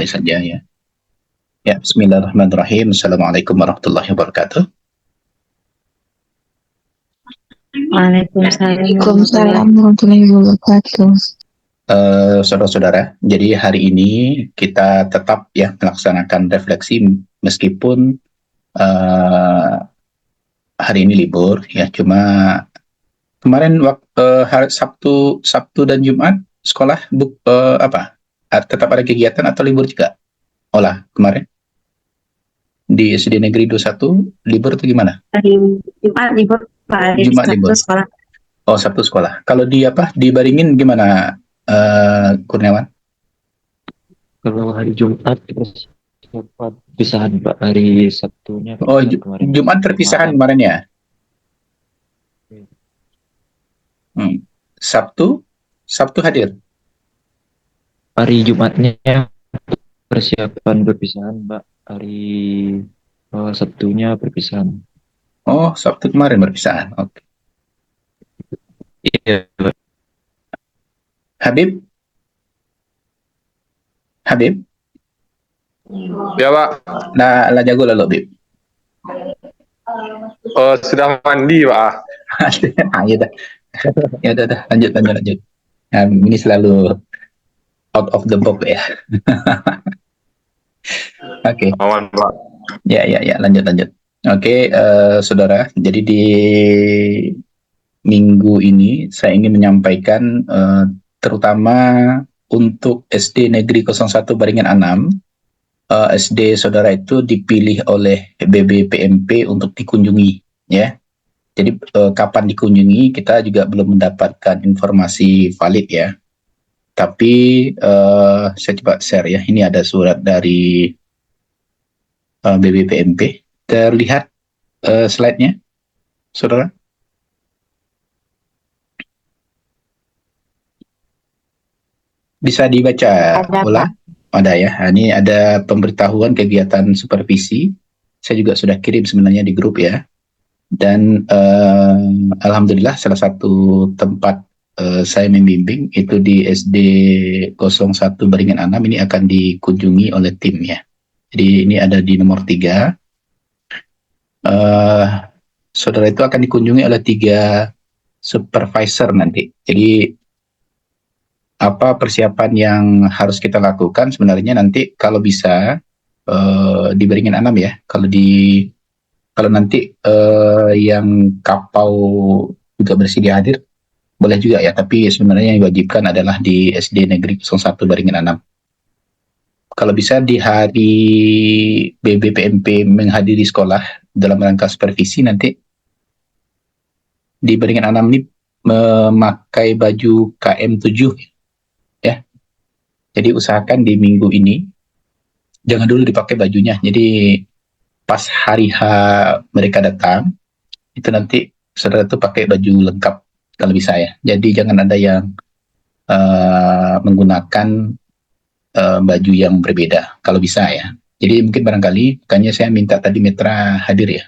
mulai saja ya. Ya, bismillahirrahmanirrahim. Assalamualaikum warahmatullahi wabarakatuh. Waalaikumsalam warahmatullahi wabarakatuh. Saudara-saudara, jadi hari ini kita tetap ya melaksanakan refleksi meskipun hari ini libur ya. Cuma kemarin waktu hari Sabtu dan Jumat sekolah tetap ada kegiatan atau libur juga? Olah kemarin di SD Negeri 21 libur atau gimana? Hari Jumat libur, Pak. Hari Jumat Sabtu libur. sekolah. Oh, Sabtu sekolah. Kalau di Baringin gimana, Kurniawan? Kalau hari Jumat terus perpisahan Pak, hari Sabtunya Oh, perpisahan kemarin. Jumat perpisahan Malam. kemarin ya. Sabtu hadir. Hari Jumatnya persiapan perpisahan Pak. Hari Sabtunya perpisahan. Oh, Sabtu kemarin perpisahan. Oke. Iya Pak. Habib? Ya Pak, Lah jago lah lo, Habib. sudah mandi Pak. Ya udah. Ya udah, lanjut. Nah, ini selalu out of the box ya. Oke. Aman Pak. Ya, lanjut. Oke, saudara. Jadi di minggu ini saya ingin menyampaikan terutama untuk SD Negeri 01 Baringan 6, SD saudara itu dipilih oleh BBPMP untuk dikunjungi ya. Jadi kapan dikunjungi kita juga belum mendapatkan informasi valid ya. Tapi saya coba share ya. Ini ada surat dari BBPMP. Terlihat slide-nya, saudara? Bisa dibaca ulang? Ada ya. Nah, ini ada pemberitahuan kegiatan supervisi. Saya juga sudah kirim sebenarnya di grup ya. Dan alhamdulillah salah satu tempat saya membimbing itu di SD 01 Baringan 6 ini akan dikunjungi oleh tim ya. Jadi ini ada di nomor 3. Saudara itu akan dikunjungi oleh 3 supervisor nanti. Jadi apa persiapan yang harus kita lakukan sebenarnya nanti kalau bisa di Baringan 6 ya. Kalau nanti yang kapau juga bersedia hadir boleh juga ya, tapi sebenarnya yang diwajibkan adalah di SD Negeri 01 Baringan 6. Kalau bisa di hari BBPMP menghadiri sekolah dalam rangka supervisi nanti di Baringan 6 ini memakai baju KM7 ya. Jadi usahakan di minggu ini jangan dulu dipakai bajunya. Jadi pas hari H mereka datang itu nanti saudara tuh pakai baju lengkap kalau bisa ya. Jadi jangan ada yang menggunakan baju yang berbeda kalau bisa ya. Jadi mungkin barangkali makanya saya minta tadi Mitra hadir ya.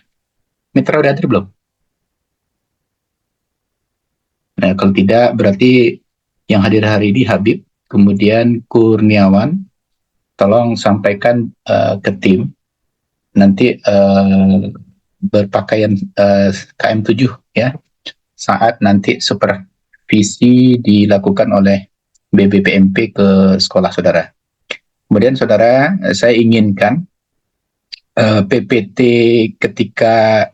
Mitra udah hadir belum? Nah, kalau tidak berarti yang hadir hari ini Habib, kemudian Kurniawan, tolong sampaikan ke tim nanti berpakaian KM7 ya saat nanti supervisi dilakukan oleh BBPMP ke sekolah saudara. Kemudian saudara, saya inginkan PPT ketika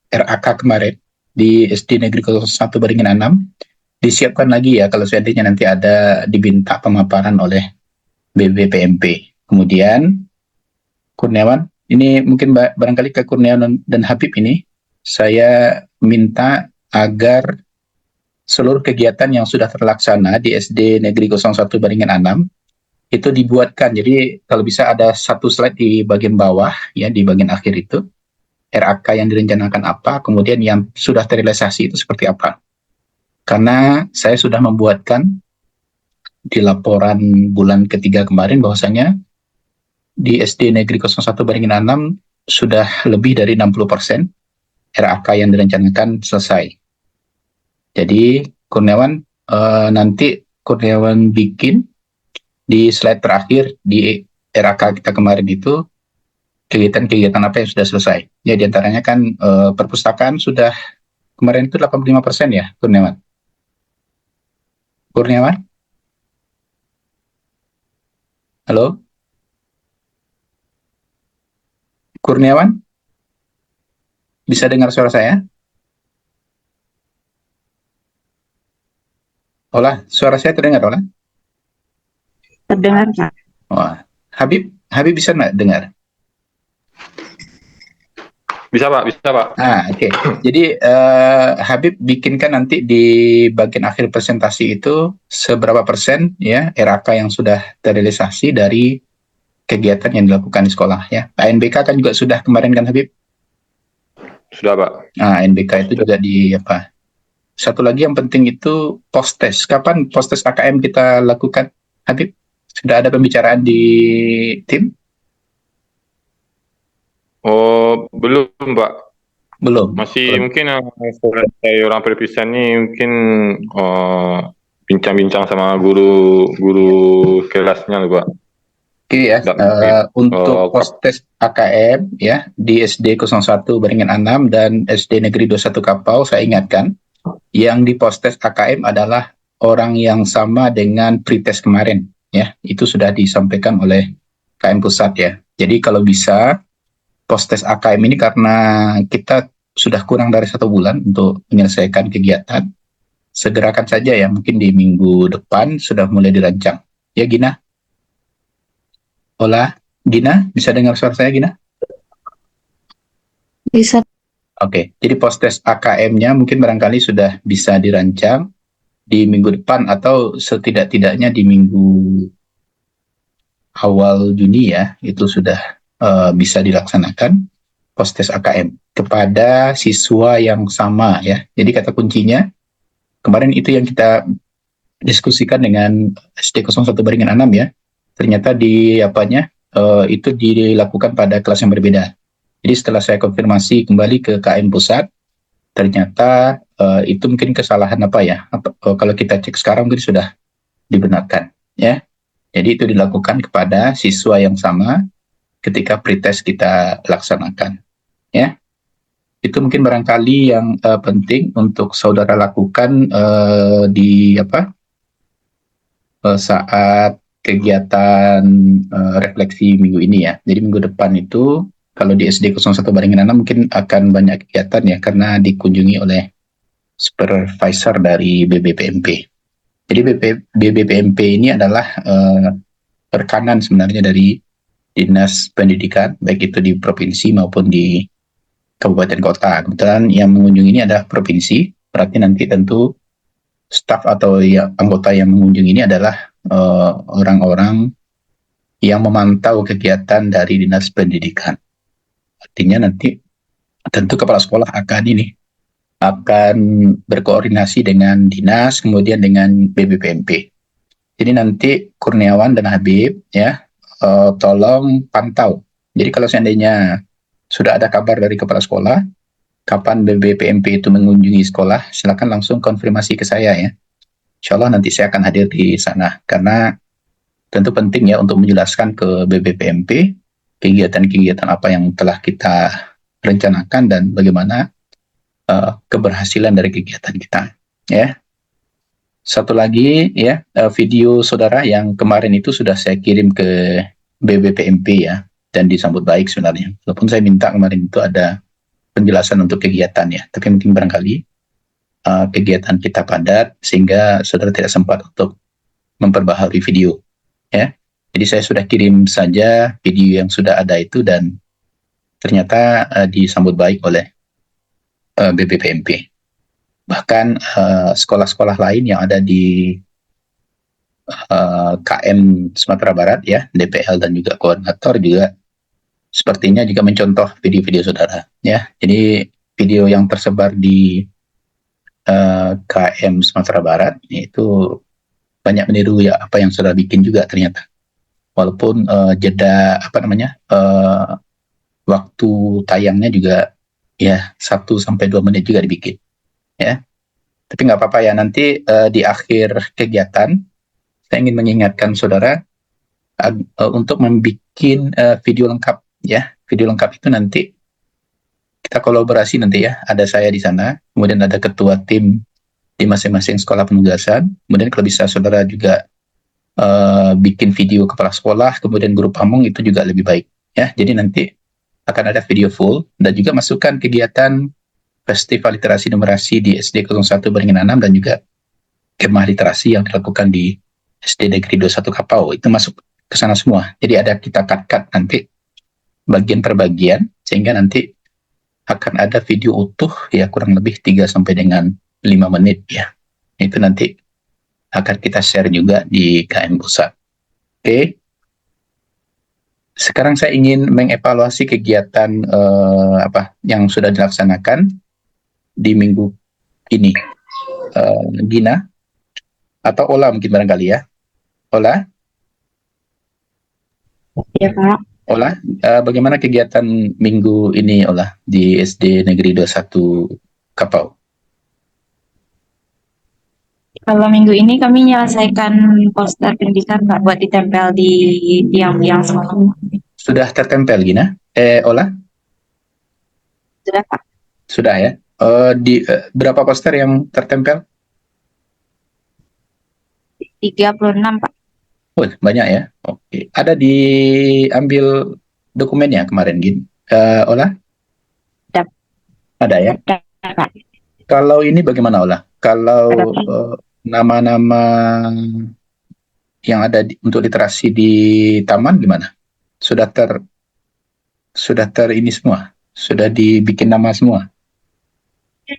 RAK kemarin di SD Negeri 01 Baringan 6 disiapkan lagi ya kalau seandainya nanti ada diminta pemaparan oleh BBPMP. Kemudian Kurniawan, ini mungkin barangkali ke Kurniawan dan Habib ini saya minta agar seluruh kegiatan yang sudah terlaksana di SD Negeri 01 Baringan 6 itu dibuatkan. Jadi kalau bisa ada satu slide di bagian bawah ya, di bagian akhir itu RAK yang direncanakan apa, kemudian yang sudah terrealisasi itu seperti apa. Karena saya sudah membuatkan di laporan bulan ketiga kemarin bahwasanya di SD Negeri 01 Baringan 6 sudah lebih dari 60% RAK yang direncanakan selesai. Jadi Kurniawan nanti Kurniawan bikin di slide terakhir di RAK kita kemarin itu kegiatan-kegiatan apa yang sudah selesai. Ya, diantaranya kan perpustakaan sudah kemarin itu 85% ya, Kurniawan. Kurniawan? Halo? Kurniawan? Bisa dengar suara saya? Olah, suara saya terdengar, Olah? Terdengar, Pak. Wah, Habib bisa nggak dengar? Bisa Pak, bisa Pak. Oke. Jadi Habib bikinkan nanti di bagian akhir presentasi itu seberapa persen ya RAK yang sudah terrealisasi dari kegiatan yang dilakukan di sekolah ya. ANBK kan juga sudah kemarin kan Habib? Sudah Pak. ANBK itu juga di apa? Satu lagi yang penting itu post-test. Kapan post-test AKM kita lakukan, Habib? Sudah ada pembicaraan di tim? Oh, belum Pak. Belum. Masih mungkin yang selesai orang perpisahan ini mungkin bincang-bincang sama guru kelasnya loh Pak. Oke ya, untuk post-test AKM ya di SD 01 Baringan 6 dan SD Negeri 21 Kapau, saya ingatkan yang di post-test AKM adalah orang yang sama dengan pretest kemarin ya, itu sudah disampaikan oleh KM Pusat ya. Jadi kalau bisa post-test AKM ini karena kita sudah kurang dari 1 bulan untuk menyelesaikan kegiatan, segerakan saja ya, mungkin di minggu depan sudah mulai dirancang. Ya Gina? Hola, Gina, bisa dengar suara saya Gina? Bisa. Oke, jadi post-test AKM-nya mungkin barangkali sudah bisa dirancang di minggu depan atau setidak-tidaknya di minggu awal Juni ya, itu sudah bisa dilaksanakan post-test AKM kepada siswa yang sama ya. Jadi kata kuncinya, kemarin itu yang kita diskusikan dengan SD 01 Baringan 6 ya, ternyata di itu dilakukan pada kelas yang berbeda. Jadi setelah saya konfirmasi kembali ke KM Pusat, ternyata itu mungkin kesalahan kalau kita cek sekarang mungkin sudah dibenarkan ya. Jadi itu dilakukan kepada siswa yang sama ketika pretest kita laksanakan ya. Itu mungkin barangkali yang penting untuk saudara lakukan saat kegiatan refleksi minggu ini ya. Jadi minggu depan itu kalau di SD 01 Baringan 6 mungkin akan banyak kegiatan ya, karena dikunjungi oleh supervisor dari BBPMP. Jadi BBPMP ini adalah rekanan sebenarnya dari Dinas Pendidikan, baik itu di provinsi maupun di kabupaten kota. Kebetulan yang mengunjungi ini adalah provinsi, berarti nanti tentu staf atau anggota yang mengunjungi ini adalah orang-orang yang memantau kegiatan dari Dinas Pendidikan. Artinya nanti tentu kepala sekolah akan berkoordinasi dengan dinas, kemudian dengan BBPMP. Jadi nanti Kurniawan dan Habib ya, tolong pantau. Jadi kalau seandainya sudah ada kabar dari kepala sekolah, kapan BBPMP itu mengunjungi sekolah, silakan langsung konfirmasi ke saya ya. Insya Allah nanti saya akan hadir di sana, karena tentu penting ya untuk menjelaskan ke BBPMP kegiatan-kegiatan apa yang telah kita rencanakan dan bagaimana keberhasilan dari kegiatan kita ya. Satu lagi ya, video saudara yang kemarin itu sudah saya kirim ke BBPMP ya, dan disambut baik sebenarnya. Walaupun saya minta kemarin itu ada penjelasan untuk kegiatan ya, tapi mungkin barangkali kegiatan kita padat sehingga saudara tidak sempat untuk memperbaharui video ya. Jadi saya sudah kirim saja video yang sudah ada itu, dan ternyata disambut baik oleh BBPMP. Bahkan sekolah-sekolah lain yang ada di KM Sumatera Barat ya, DPL dan juga koordinator juga sepertinya juga mencontoh video-video saudara ya. Jadi video yang tersebar di KM Sumatera Barat itu banyak meniru ya apa yang saudara bikin juga ternyata. Walaupun jeda waktu tayangnya juga ya 1-2 menit juga dibikin ya. Tapi nggak apa-apa ya, nanti di akhir kegiatan saya ingin mengingatkan saudara untuk membuat video lengkap ya. Video lengkap itu nanti kita kolaborasi nanti ya. Ada saya di sana, kemudian ada ketua tim di masing-masing sekolah penugasan. Kemudian kalau bisa saudara juga bikin video kepala sekolah, kemudian guru pamong, itu juga lebih baik ya. Jadi nanti akan ada video full dan juga masukkan kegiatan Festival Literasi Numerasi di SD 01 Beringin 6 dan juga kemah literasi yang dilakukan di SD Negeri 21 Kapau. Itu masuk ke sana semua. Jadi ada kita cut nanti bagian per bagian, sehingga nanti akan ada video utuh ya, kurang lebih 3 sampai dengan 5 menit ya. Itu nanti akan kita share juga di KM Pusat. Oke. Sekarang saya ingin mengevaluasi kegiatan yang sudah dilaksanakan di minggu ini. Gina atau Ola mungkin barangkali ya. Ola? Ya, Pak. Ola, bagaimana kegiatan minggu ini Ola di SD Negeri 21 Kapau? Kalau minggu ini kami menyelesaikan poster pendidikan Pak buat ditempel di tiang-tiang sekolah. Sudah tertempel Gina? Ola? Sudah Pak. Sudah ya. Berapa poster yang tertempel? 36 Pak. Oh, banyak ya. Oke. Ada diambil dokumennya kemarin Gin? Ola? Ada ya. Ada Pak. Kalau ini bagaimana Ola? Kalau nama-nama yang ada untuk literasi di taman gimana? Sudah ini semua? Sudah dibikin nama semua?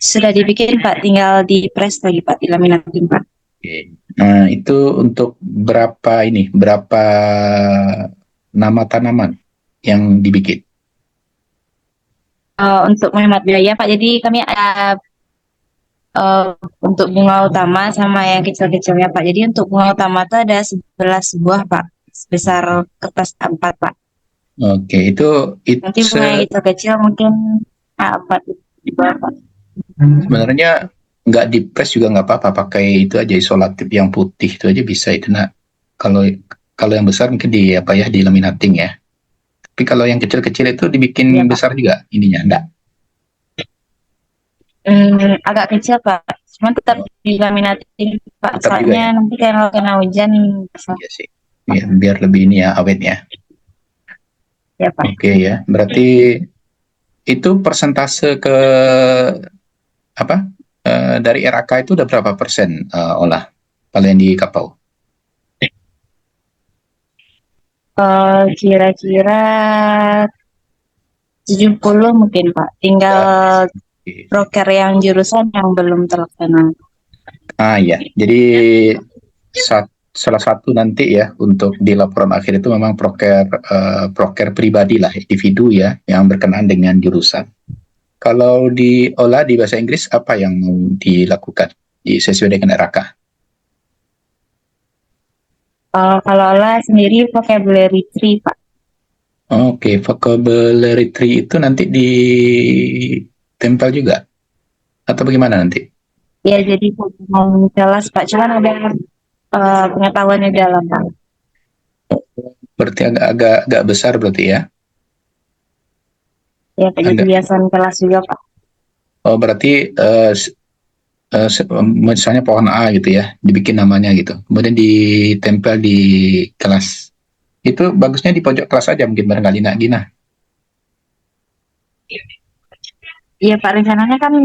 Sudah dibikin Pak, tinggal di press lagi Pak, dilaminatin Pak. Oke. Nah, itu untuk berapa nama tanaman yang dibikin? Untuk menghemat biaya Pak, jadi kami ada untuk bunga utama sama yang kecil-kecilnya Pak. Jadi untuk bunga utama itu ada 11 buah Pak, sebesar kertas A4 Pak. Oke, itu Nanti bunga yang kecil-kecil mungkin A4 di bawah Pak. sebenarnya nggak di press juga nggak apa-apa, pakai itu aja isolatif yang putih itu aja bisa itu. Nah, kalau yang besar mungkin di laminating ya. Tapi kalau yang kecil-kecil itu dibikin Ya, Pak. besar juga ininya, enggak? Agak kecil Pak, cuma tetap dilaminating Pak, Tetap juga soalnya nanti kalau kena hujan Iya sih. Ya, biar lebih ini ya, awet ya. ya Pak. Oke ya, berarti itu persentase dari RAK itu udah berapa persen Olah kalau yang di Kapau? Kira-kira 70 mungkin Pak, tinggal proker yang jurusan yang belum terlaksana. Ya, jadi salah satu nanti ya untuk di laporan akhir itu memang proker pribadi lah, individu ya, yang berkenaan dengan jurusan. Kalau di Olah di bahasa Inggris apa yang mau dilakukan sesuai dengan RAK? Kalau Olah sendiri vocabulary tree Pak. Oke, vocabulary tree itu nanti ditempel juga atau bagaimana nanti? Ya jadi mau jelas Pak, cuman ada pengetahuannya dalam Pak. Berarti agak besar berarti ya? Ya jadi hiasan kelas juga Pak. Oh berarti misalnya pohon A gitu ya, dibikin namanya gitu, kemudian ditempel di kelas. Itu bagusnya di pojok kelas aja mungkin barangkali nak Gina. Iya Pak, rencananya kan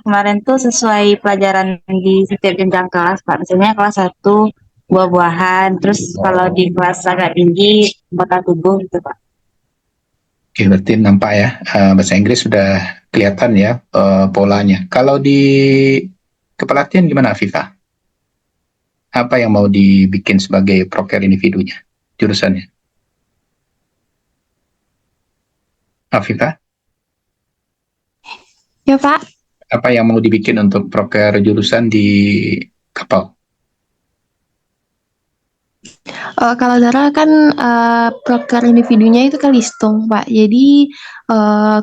kemarin tuh sesuai pelajaran di setiap jenjang kelas Pak. Misalnya kelas 1 buah-buahan, terus kalau di kelas agak tinggi bakal tubuh gitu Pak. Oke, berarti nampak ya, bahasa Inggris sudah kelihatan ya polanya. Kalau di kepelatihan gimana Afifah? Apa yang mau dibikin sebagai proker individunya, jurusannya? Afifah? Ya Pak, Apa yang mau dibikin untuk proker jurusan di Kapau? kalau Dara kan proker individunya itu Kalistung Pak. Jadi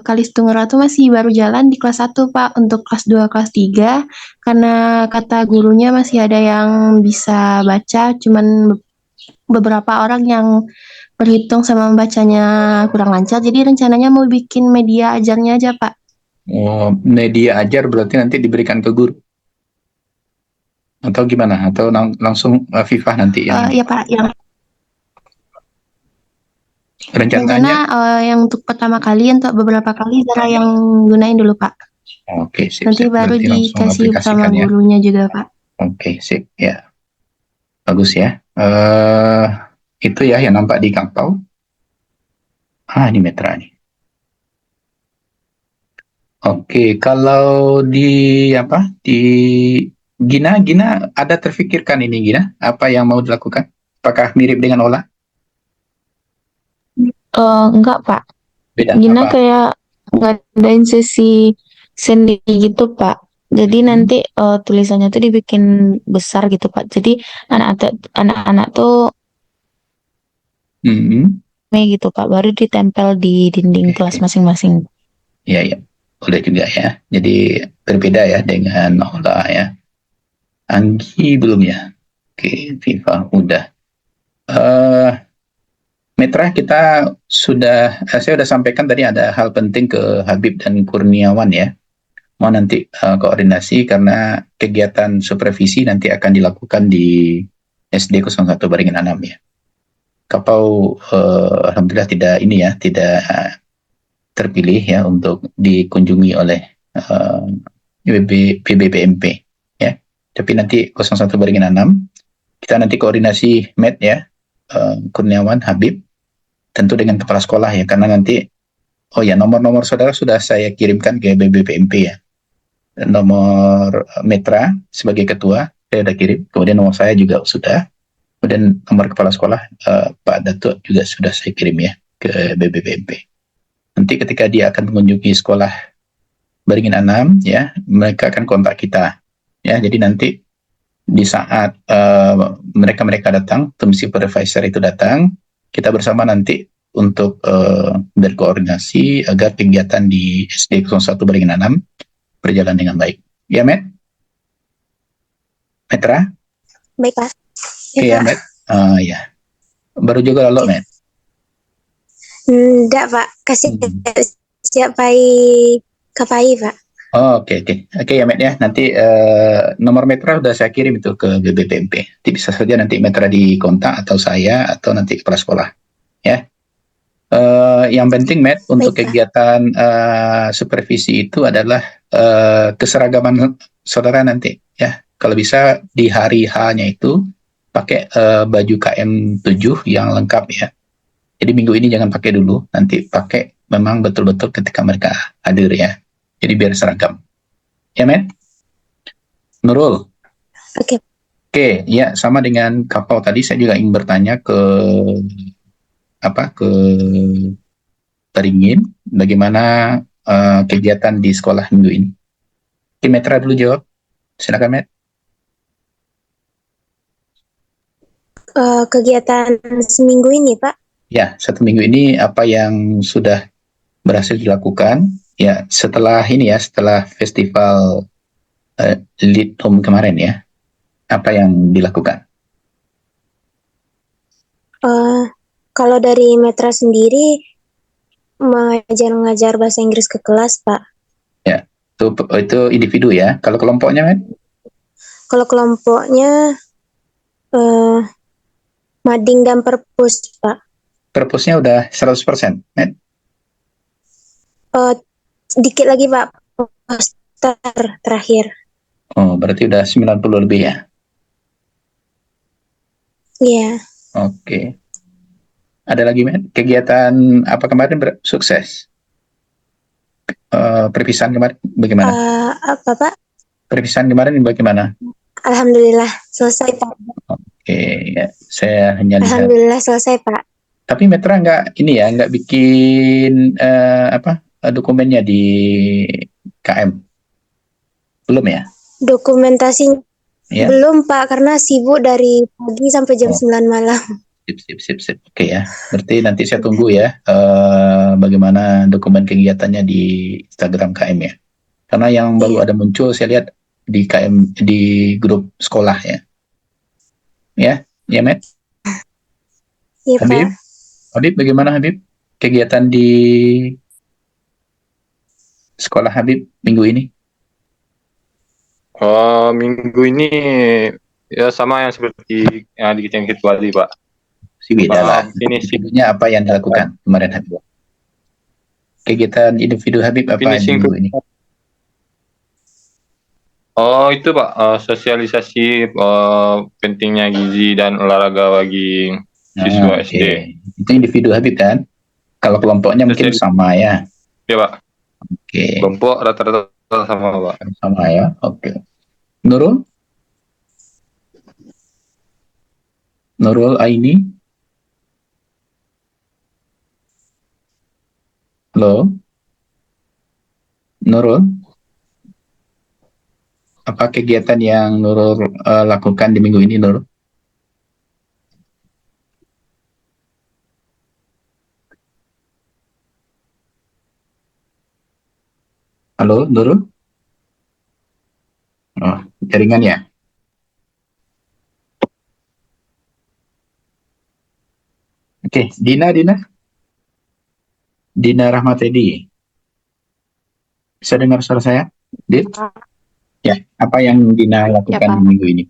Kalistung Ratu masih baru jalan di kelas 1 Pak. Untuk kelas 2, kelas 3 karena kata gurunya masih ada yang bisa baca, cuman beberapa orang yang berhitung sama membacanya kurang lancar, jadi rencananya mau bikin media ajarnya aja, Pak. Oh, media ajar berarti nanti diberikan ke guru atau gimana? Atau langsung Viva nanti yang Ya, Pak, yang rencana rencananya? yang untuk pertama kali, untuk beberapa kali Zara yang gunain dulu, Pak. Oke, sip, Nanti sip. baru Berarti langsung dikasih sama aplikasikan ya. gurunya juga, Pak. Oke, sip. Ya, bagus ya. Itu ya yang nampak di kapal. Ini metra nih. Oke, kalau di apa? Di Gina ada terfikirkan ini Gina? Apa yang mau dilakukan? Apakah mirip dengan Ola? Enggak, Pak. Beda Gina apa? kayak ngadain sesi seni gitu, Pak. Jadi nanti tulisannya tuh dibikin besar gitu, Pak. Jadi anak-anak tuh Hmm, gitu, Pak. Baru ditempel di dinding kelas masing-masing. ya, ya. Boleh juga ya. Jadi berbeda ya dengan Ola ya. Anggi belum ya? Oke, Viva udah. Mitra kita sudah, saya sudah sampaikan tadi ada hal penting ke Habib dan Kurniawan ya. Mau nanti koordinasi karena kegiatan supervisi nanti akan dilakukan di SD 01 Baringin 6 ya. Kapau alhamdulillah tidak terpilih ya untuk dikunjungi oleh PBPMP ya. Tapi nanti 01 Baringin 6 kita nanti koordinasi Med ya, Kurniawan, Habib, tentu dengan kepala sekolah ya, karena nanti nomor-nomor saudara sudah saya kirimkan ke BBPMP ya. Nomor Metra sebagai ketua saya sudah kirim, kemudian nomor saya juga sudah, kemudian nomor kepala sekolah Pak Datuk juga sudah saya kirim ya ke BBPMP. Nanti ketika dia akan mengunjungi sekolah Baringin 6 ya, mereka akan kontak kita ya. Jadi nanti di saat mereka datang, tim supervisor itu datang, kita bersama nanti untuk berkoordinasi agar kegiatan di SD 01 Baringin 6 berjalan dengan baik. Ya, Met? Metra? Baik, Pak. Oke, ya, Met. Ya. Baru juga lalu, Met? Enggak, Pak. Kasih siap Pai, Pak. Oke. Oke ya, Met ya. Nanti nomor Metra udah saya kirim itu ke BBPMP. Nanti bisa saja nanti Metra dikontak atau saya atau nanti kepala sekolah. Ya. Yang penting, Met, untuk Baik, Pak. kegiatan supervisi itu adalah keseragaman saudara nanti ya. Kalau bisa di hari H-nya itu pakai baju KM 7 yang lengkap ya. Jadi minggu ini jangan pakai dulu, nanti pakai memang betul-betul ketika mereka hadir ya. Jadi biar seragam. Ya, Met? Nurul. Oke. Oke, ya sama dengan Kapau tadi saya juga ingin bertanya ke Beringin, bagaimana kegiatan di sekolah minggu ini? Oke, Metra dulu jawab. Silakan, Met. Kegiatan seminggu ini, Pak. Ya, 1 minggu ini apa yang sudah berhasil dilakukan? Ya, setelah festival Lead Home kemarin ya, apa yang dilakukan? Kalau dari Metra sendiri, mengajar bahasa Inggris ke kelas, Pak. Ya, itu individu ya. Kalau kelompoknya, Met? Kalau kelompoknya, mading dan perpus, Pak. Perpusnya udah 100%, Met? Dikit lagi, Pak. Poster terakhir. Oh, berarti udah 90 lebih ya? Iya. Oke. Ada lagi, Met? Kegiatan apa kemarin sukses? Perpisahan kemarin bagaimana? Apa, Pak? Perpisahan kemarin bagaimana? Alhamdulillah selesai, Pak. Oke, ya. Saya hanya lihat. Alhamdulillah selesai, Pak. Tapi Metra nggak bikin dokumennya di KM? Belum ya? Dokumentasinya Ya. belum, Pak, karena sibuk dari pagi sampai jam 9 malam. Sip. Oke ya. Berarti nanti saya tunggu ya bagaimana dokumen kegiatannya di Instagram KM ya. Karena yang baru ada muncul saya lihat di KM di grup sekolah ya. Ya, Met? Iya, Habib, Pak. Habib bagaimana Habib? Kegiatan di sekolah Habib minggu ini? Minggu ini ya sama yang seperti yang kita tadi, Pak. Si beda lah. Ini sih Individunya apa yang dilakukan kemarin Habib? Kegiatan individu Habib apa di finishing. minggu ini? Oh, itu Pak, sosialisasi pentingnya gizi dan olahraga bagi siswa Oke. SD. Itu individu Habib kan? Kalau kelompoknya mungkin sama ya. Ya Pak, Oke. kelompok rata-rata sama Pak. Sama ya. Oke. Nurul? Nurul Aini? Halo? Nurul? Apa kegiatan yang Nurul lakukan di minggu ini, Nurul? Halo, Nurul? Oh, jaringan ya? Oke, Dina. Dina Rahmatedi. Bisa dengar suara saya? Din? Ya, apa yang Dina lakukan Pak. di minggu ini?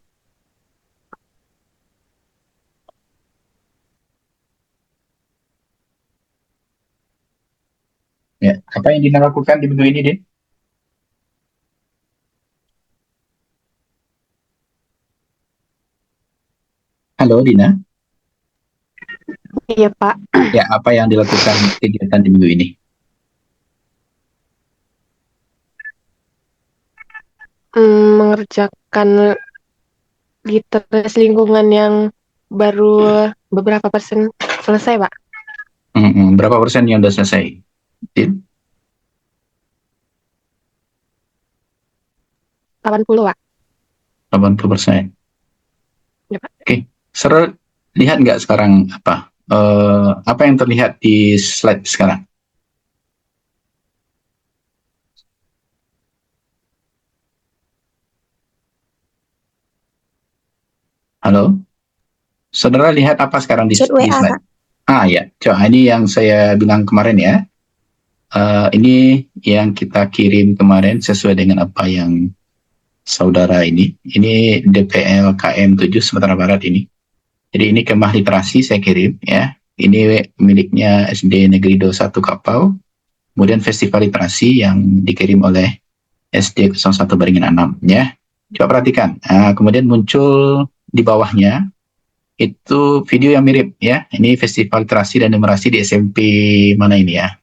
Ya, apa yang Dina lakukan di minggu ini, Din? Halo, Dina. Iya, Pak. Ya, apa yang dilakukan kegiatan di minggu ini? Mengerjakan literasi lingkungan yang baru beberapa persen selesai, Pak. Berapa persen yang sudah selesai? Din? 80, Pak. 80%. Ya, Pak. Oke, Saudara lihat nggak sekarang apa yang terlihat di slide sekarang? Halo? Saudara lihat apa sekarang di Chat WA, slide? Pak. Ya, coba ini yang saya bilang kemarin ya. Ini yang kita kirim kemarin sesuai dengan apa yang saudara ini. Ini DPL KM 7 Sumatera Barat ini. Jadi ini kemah literasi saya kirim ya. Ini miliknya SD Negeri 21 Kapau. Kemudian festival literasi yang dikirim oleh SD 01 Beringin 6 ya. Coba perhatikan. Kemudian muncul di bawahnya itu video yang mirip ya. Ini festival literasi dan numerasi di SMP mana ini ya.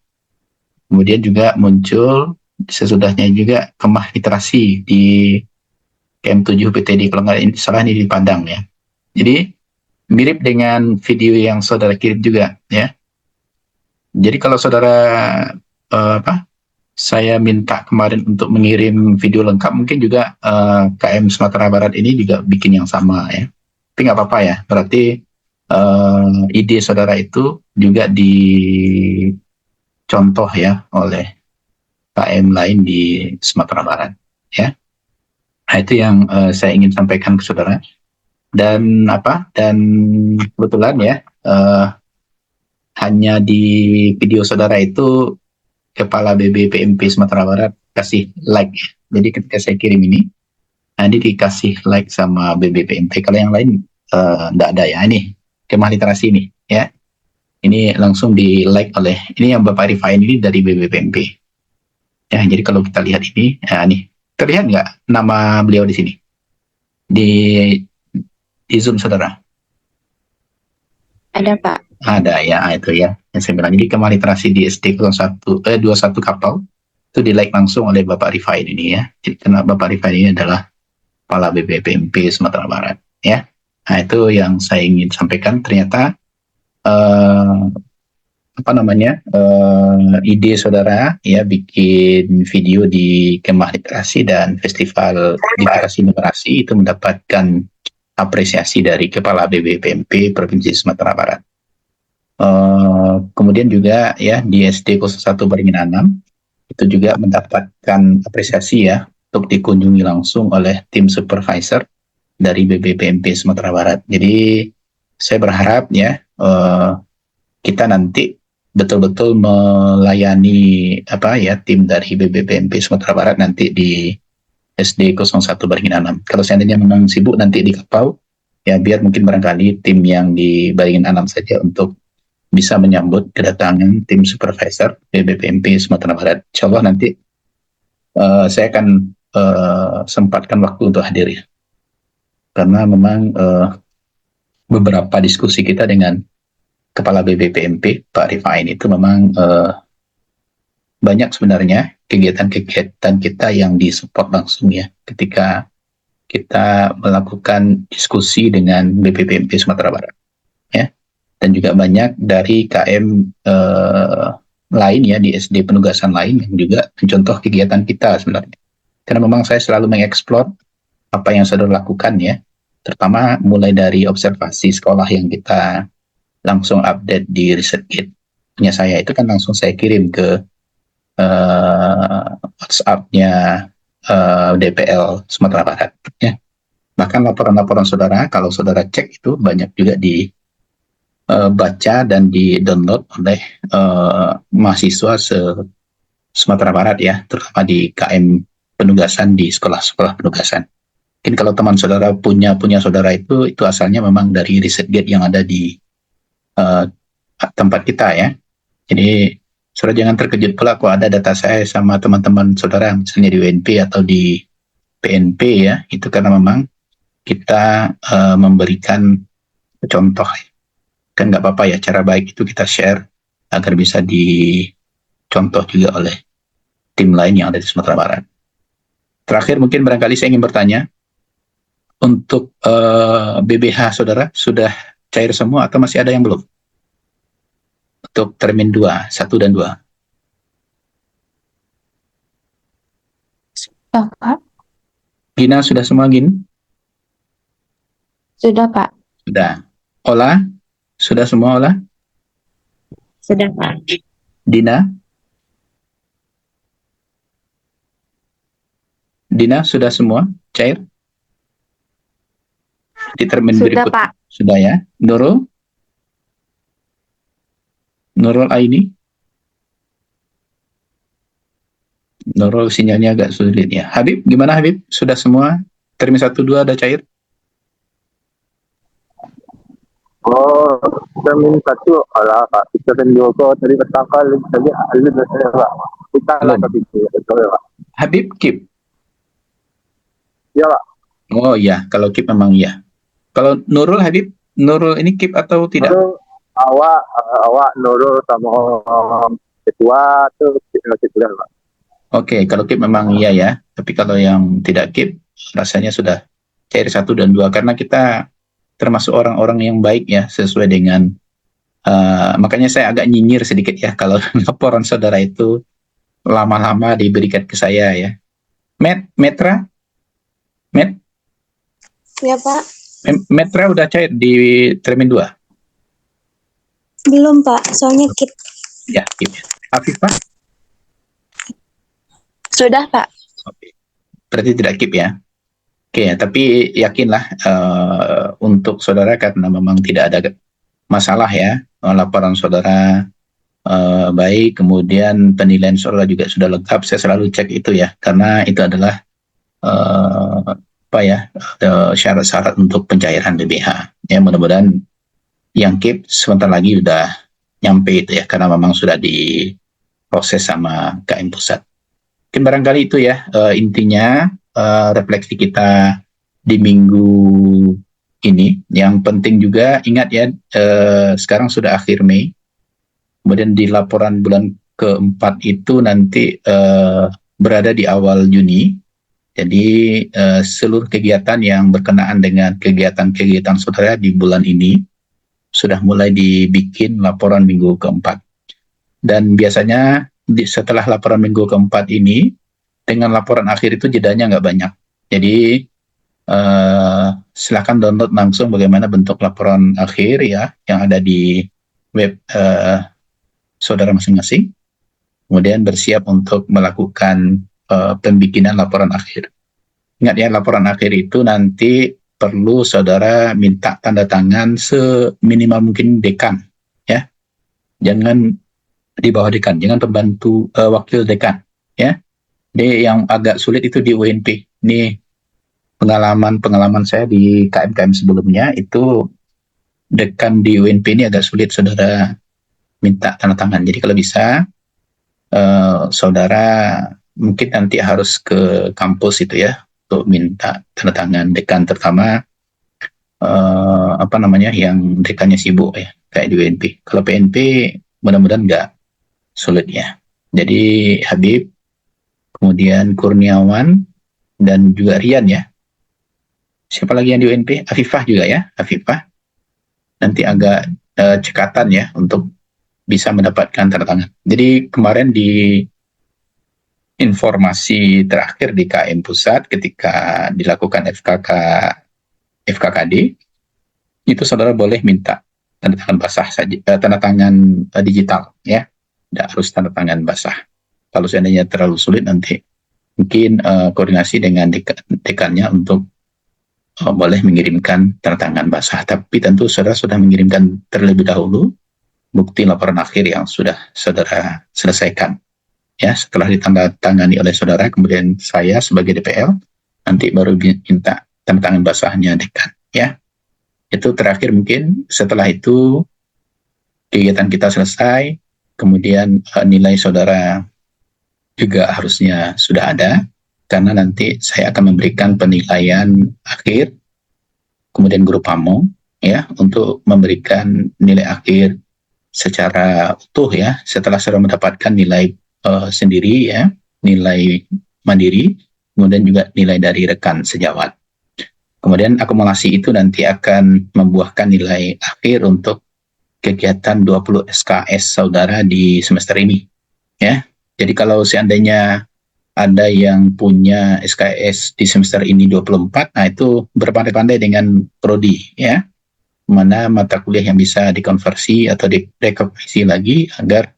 Kemudian juga muncul sesudahnya juga kemah literasi di KM7 PTD kalau nggak salah ini di Padang ya. Jadi mirip dengan video yang saudara kirim juga ya. Jadi kalau saudara saya minta kemarin untuk mengirim video lengkap, mungkin juga KM Sumatera Barat ini juga bikin yang sama ya. Tapi nggak apa-apa ya. Berarti ide saudara itu juga dicontoh ya oleh KM lain di Sumatera Barat ya. Nah, itu yang saya ingin sampaikan ke saudara. Dan kebetulan ya hanya di video saudara itu Kepala BBPMP Sumatera Barat kasih like. Jadi ketika saya kirim ini, nanti dikasih like sama BBPMP. Kalau yang lain enggak ada ya. Ini kemah literasi ini ya. Ini langsung di like oleh ini yang Bapak Rifai ini dari BBPMP. Ya, jadi kalau kita lihat ini, nih terlihat nggak nama beliau di sini di Zoom saudara? Ada, Pak. Ada ya, itu ya yang saya bilang. Jadi kemah literasi di SD 21 Kapau itu di like langsung oleh Bapak Rifai ini ya. Jadi karena Bapak Rifai ini adalah Kepala BBPMP Sumatera Barat ya. Nah, itu yang saya ingin sampaikan. Ternyata ide saudara ya bikin video di kemah literasi dan festival literasi numerasi itu mendapatkan apresiasi dari Kepala BBPMP Provinsi Sumatera Barat. Kemudian juga ya di SD 01 Beringin 6 itu juga mendapatkan apresiasi ya untuk dikunjungi langsung oleh tim supervisor dari BBPMP Sumatera Barat. Jadi saya berharap ya kita nanti betul-betul melayani tim dari BBPMP Sumatera Barat nanti di SD 01 Baringin 6. Kalau seandainya memang sibuk nanti di Kapau, ya biar mungkin barangkali tim yang di Baringin 6 saja untuk bisa menyambut kedatangan tim supervisor BBPMP Sumatera Barat. Insya Allah nanti saya akan sempatkan waktu untuk hadir ya. Karena memang beberapa diskusi kita dengan Kepala BBPMP, Pak Rifain itu memang banyak sebenarnya kegiatan-kegiatan kita yang disupport langsung ya ketika kita melakukan diskusi dengan BBPMP Sumatera Barat ya, dan juga banyak dari KM lain ya di SD penugasan lain yang juga mencontoh kegiatan kita sebenarnya, karena memang saya selalu mengeksplor apa yang saudara lakukan ya, terutama mulai dari observasi sekolah yang kita langsung update di ResearchGate punya saya, itu kan langsung saya kirim ke WhatsApp-nya DPL Sumatera Barat ya. Bahkan laporan-laporan saudara, kalau saudara cek itu banyak juga dibaca dan di-download oleh mahasiswa Sumatera Barat ya, terutama di KM penugasan di sekolah-sekolah penugasan. Mungkin kalau teman saudara punya saudara itu asalnya memang dari ResearchGate yang ada di tempat kita ya. Jadi saudara jangan terkejut pula kalau ada data saya sama teman-teman saudara misalnya di UNP atau di PNP ya, itu karena memang kita memberikan contoh ya. Kan nggak apa-apa ya, cara baik itu kita share agar bisa dicontoh juga oleh tim lain yang ada di Sumatera Barat. Terakhir mungkin barangkali saya ingin bertanya, untuk BBH saudara sudah cair semua atau masih ada yang belum? Untuk termin 2, 1 dan 2. Sudah, Pak. Gina sudah semua, Gin? Sudah, Pak. Sudah. Ola? Sudah semua, Ola? Sudah, Pak. Dina? Dina sudah semua? Cair? Di termin Sudah, berikut. Pak. Sudah ya. Nurul? Nurul Aini? Nurul sinyalnya agak sulit ya. Habib, gimana Habib? Sudah semua? Termin 1, 2 ada cair? Oh, termin 1 ala Pak. Termin 2 ko tadi bertangkal saja alih saya Pak. Kita lah Belum. tapi betul ya Pak. Habib, Kip? Ya Pak. Oh ya, kalau Kip memang ya. Kalau Nurul, Habib? Nurul ini Kip atau tidak? Lalu awak Nurul sama ketua tuh kita Pak. Oke, kalau Kip memang iya ya. Tapi kalau yang tidak Kip, rasanya sudah cair 1 dan 2. Karena kita termasuk orang-orang yang baik ya, sesuai dengan makanya saya agak nyinyir sedikit ya kalau laporan saudara itu lama-lama diberikan ke saya ya. Metra? Ya Pak. Metra udah cair di termin 2? Belum Pak, soalnya kit. Ya, Kip. Afifah? Sudah, Pak. Oke. Berarti tidak Kip ya. Oke, tapi yakinlah untuk saudara karena memang tidak ada masalah ya, laporan saudara baik, kemudian penilaian saudara juga sudah lengkap. Saya selalu cek itu ya, karena itu adalah syarat-syarat untuk pencairan BBH. Ya, mudah-mudahan yang Kip sebentar lagi udah nyampe itu ya, karena memang sudah diproses sama KM Pusat. Mungkin barangkali itu ya intinya refleksi kita di minggu ini. Yang penting juga ingat ya, sekarang sudah akhir Mei, kemudian di laporan bulan keempat itu nanti berada di awal Juni. Jadi seluruh kegiatan yang berkenaan dengan kegiatan-kegiatan saudara di bulan ini sudah mulai dibikin laporan minggu keempat. Dan biasanya setelah laporan minggu keempat ini, dengan laporan akhir itu jedanya nggak banyak. Jadi silakan download langsung bagaimana bentuk laporan akhir ya, yang ada di web saudara masing-masing. Kemudian bersiap untuk melakukan pembikinan laporan akhir. Ingat ya, laporan akhir itu nanti perlu saudara minta tanda tangan seminimal mungkin dekan, ya. Jangan di bawah dekan, jangan pembantu wakil dekan, ya. Ini yang agak sulit itu di UNP. Ini pengalaman saya di KM-KM sebelumnya itu dekan di UNP ini agak sulit saudara minta tanda tangan. Jadi kalau bisa saudara mungkin nanti harus ke kampus itu ya untuk minta tanda tangan dekan, terutama yang dekannya sibuk ya kayak di UNP. Kalau PNP mudah-mudahan nggak sulit ya. Jadi Habib, kemudian Kurniawan, dan juga Rian ya. Siapa lagi yang di UNP? Afifah juga ya, Afifah. Nanti agak cekatan ya untuk bisa mendapatkan tanda tangan. Jadi kemarin di informasi terakhir di KM Pusat ketika dilakukan FKKD, itu saudara boleh minta tanda tangan basah saja, tanda tangan digital ya, tidak harus tanda tangan basah. Kalau seandainya terlalu sulit nanti mungkin koordinasi dengan dekannya untuk boleh mengirimkan tanda tangan basah. Tapi tentu saudara sudah mengirimkan terlebih dahulu bukti laporan akhir yang sudah saudara selesaikan. Ya, setelah ditandatangani oleh saudara, kemudian saya sebagai DPL nanti baru minta tanda tangan basahnya dekan. Ya, itu terakhir mungkin. Setelah itu kegiatan kita selesai, kemudian nilai saudara juga harusnya sudah ada, karena nanti saya akan memberikan penilaian akhir, kemudian guru pamong ya untuk memberikan nilai akhir secara utuh ya, setelah saudara mendapatkan nilai sendiri ya, nilai mandiri, kemudian juga nilai dari rekan sejawat. Kemudian akumulasi itu nanti akan membuahkan nilai akhir untuk kegiatan 20 SKS saudara di semester ini ya. Jadi kalau seandainya ada yang punya SKS di semester ini 24, nah itu berpandai-pandai dengan prodi ya, mana mata kuliah yang bisa dikonversi atau direkognisi lagi agar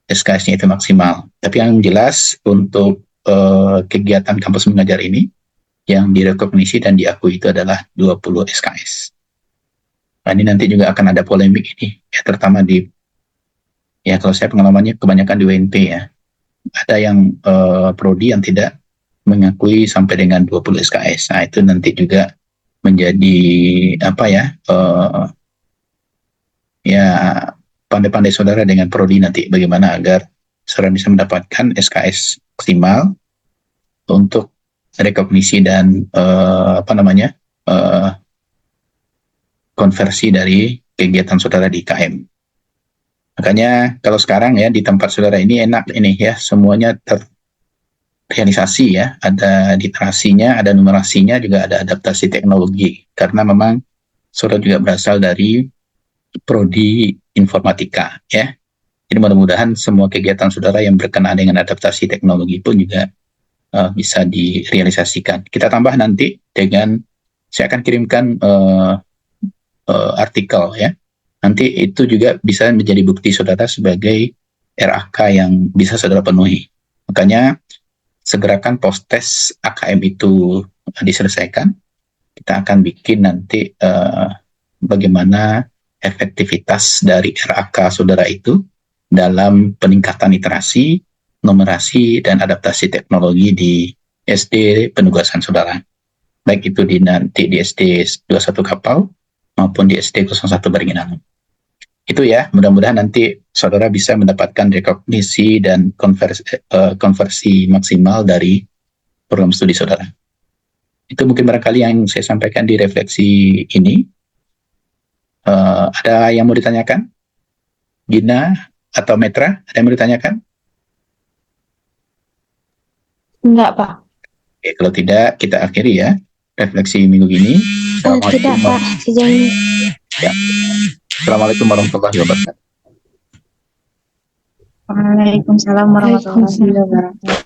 SKS-nya itu maksimal. Tapi yang jelas untuk kegiatan kampus mengajar ini yang direkognisi dan diakui itu adalah 20 SKS. Nah, ini nanti juga akan ada polemik ini ya, terutama di ya, kalau saya pengalamannya kebanyakan di UNP ya. Ada yang prodi yang tidak mengakui sampai dengan 20 SKS. Nah, itu nanti juga menjadi ya pandai-pandai saudara dengan prodi nanti bagaimana agar saudara bisa mendapatkan SKS maksimal untuk rekognisi dan konversi dari kegiatan saudara di KM. Makanya kalau sekarang ya di tempat saudara ini enak ini ya, semuanya terrealisasi ya, ada literasinya, ada numerasinya, juga ada adaptasi teknologi, karena memang saudara juga berasal dari prodi informatika ya. Jadi mudah-mudahan semua kegiatan saudara yang berkenaan dengan adaptasi teknologi pun juga bisa direalisasikan. Kita tambah nanti dengan, saya akan kirimkan artikel ya. Nanti itu juga bisa menjadi bukti saudara sebagai RAK yang bisa saudara penuhi. Makanya segerakan post-tes AKM itu diselesaikan. Kita akan bikin nanti bagaimana efektivitas dari RAK saudara itu dalam peningkatan literasi, numerasi, dan adaptasi teknologi di SD penugasan saudara. Baik itu nanti di SD 21 Kapau maupun di SD 01 Beringin. Itu ya, mudah-mudahan nanti saudara bisa mendapatkan rekognisi dan konversi maksimal dari program studi saudara. Itu mungkin barangkali yang saya sampaikan di refleksi ini. Ada yang mau ditanyakan? Gina atau Metra, ada yang mau ditanyakan? Enggak, Pak. Oke, kalau tidak, kita akhiri ya refleksi minggu ini. Tidak, Pak. Sejauh ini. Ya. Assalamualaikum warahmatullahi wabarakatuh. Waalaikumsalam warahmatullahi wabarakatuh.